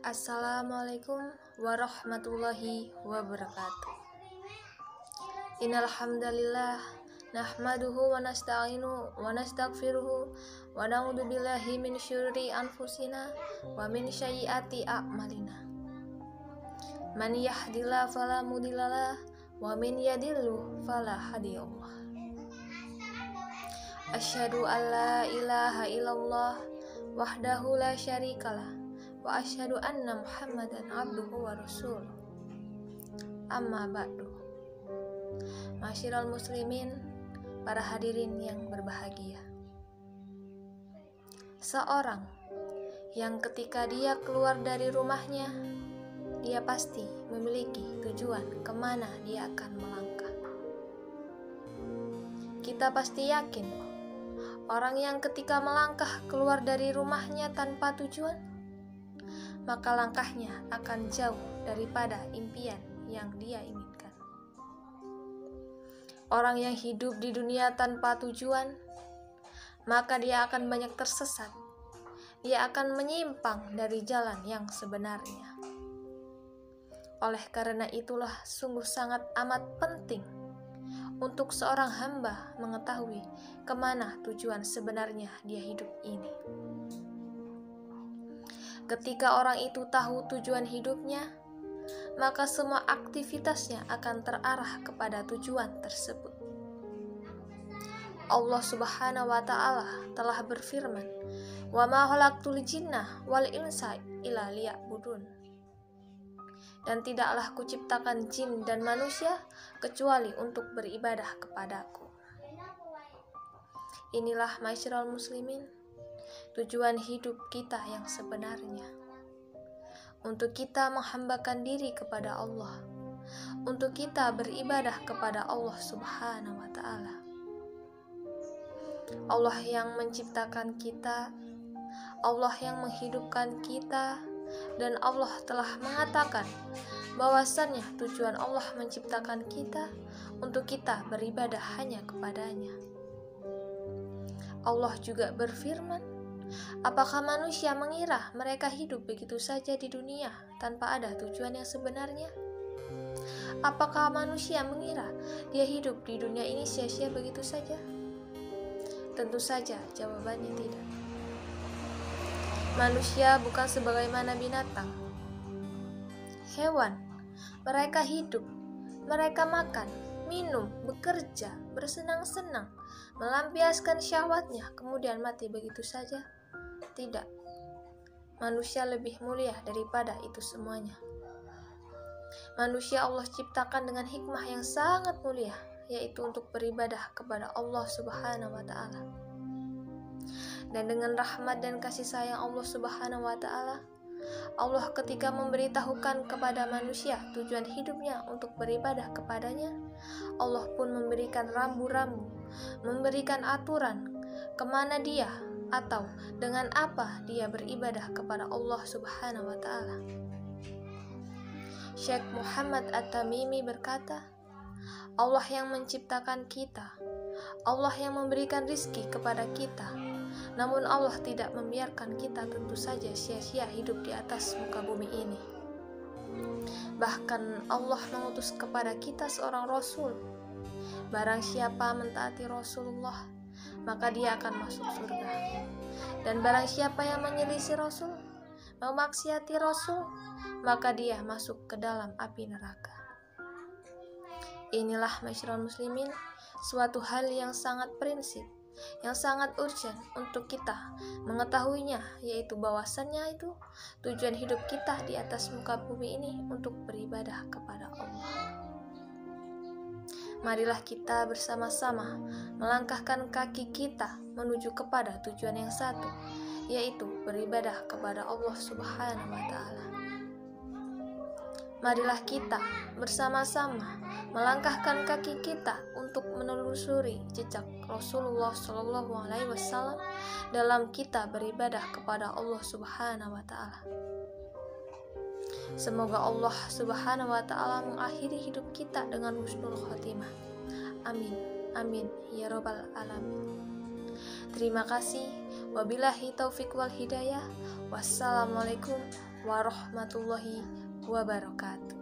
Assalamualaikum warahmatullahi wabarakatuh. Innal hamdalillah nahmaduhu wa nasta'inu wa nastaghfiruhu wa na'udzu billahi min syururi anfusina wa min sayyiati a'malina. Man yahdihillahu fala mudhillalah wa min yudhlil fala hadiyalah. Asyhadu an la ilaha illallah wahdahu la syarikalah wa asyhadu anna Muhammadan abduhu wa rasuluh. Amma ba'du. Masyiral muslimin, para hadirin yang berbahagia. Seorang yang ketika dia keluar dari rumahnya, dia pasti memiliki tujuan kemana dia akan melangkah. Kita pasti yakin orang yang ketika melangkah keluar dari rumahnya tanpa tujuan, maka langkahnya akan jauh daripada impian yang dia inginkan. Orang yang hidup di dunia tanpa tujuan, maka dia akan banyak tersesat. Dia akan menyimpang dari jalan yang sebenarnya. Oleh karena itulah sungguh sangat amat penting untuk seorang hamba mengetahui kemana tujuan sebenarnya dia hidup ini. Ketika orang itu tahu tujuan hidupnya, maka semua aktivitasnya akan terarah kepada tujuan tersebut. Allah Subhanahu wa Ta'ala telah berfirman, "Wa ma khalaqtul jinna wal insa illa liya'budun." Dan tidaklah kuciptakan jin dan manusia kecuali untuk beribadah kepadaku. Inilah masyiral muslimin, tujuan hidup kita yang sebenarnya. Untuk kita menghambakan diri kepada Allah, untuk kita beribadah kepada Allah Subhanahu wa Ta'ala. Allah yang menciptakan kita, Allah yang menghidupkan kita, dan Allah telah mengatakan bahwasannya tujuan Allah menciptakan kita untuk kita beribadah hanya kepadanya. Allah juga berfirman, apakah manusia mengira mereka hidup begitu saja di dunia tanpa ada tujuan yang sebenarnya? Apakah manusia mengira dia hidup di dunia ini sia-sia begitu saja? Tentu saja jawabannya tidak. Manusia bukan sebagaimana binatang, hewan. Mereka hidup, mereka makan, minum, bekerja, bersenang-senang, melampiaskan syahwatnya, kemudian mati begitu saja. Tidak, manusia lebih mulia daripada itu semuanya. Manusia Allah ciptakan dengan hikmah yang sangat mulia, yaitu untuk beribadah kepada Allah Subhanahu wa Ta'ala. Dan dengan rahmat dan kasih sayang Allah Subhanahu wa Ta'ala, Allah ketika memberitahukan kepada manusia tujuan hidupnya untuk beribadah kepadanya, Allah pun memberikan rambu-rambu, memberikan aturan kemana dia atau dengan apa dia beribadah kepada Allah Subhanahu wa Ta'ala. Syekh Muhammad At-Tamimi berkata, Allah yang menciptakan kita, Allah yang memberikan rizki kepada kita, namun Allah tidak membiarkan kita tentu saja sia-sia hidup di atas muka bumi ini. Bahkan Allah mengutus kepada kita seorang Rasul. Barang siapa mentaati Rasulullah, maka dia akan masuk surga. Dan barang siapa yang menyelisih Rasul, memaksiati Rasul, maka dia masuk ke dalam api neraka. Inilah masyiral muslimin, suatu hal yang sangat prinsip, yang sangat urgent untuk kita mengetahuinya, yaitu bahwasannya itu tujuan hidup kita di atas muka bumi ini untuk beribadah kepada Allah. Marilah kita bersama-sama melangkahkan kaki kita menuju kepada tujuan yang satu, yaitu beribadah kepada Allah Subhanahu wa Ta'ala. Marilah kita bersama-sama melangkahkan kaki kita untuk menelusuri jejak Rasulullah SAW dalam kita beribadah kepada Allah Subhanahu wa Ta'ala. Semoga Allah Subhanahu wa Ta'ala mengakhiri hidup kita dengan husnul khotimah. Amin, amin ya rabbal alamin. Terima kasih. Wabillahi taufik wal hidayah. Wassalamualaikum warahmatullahi wabarakatuh.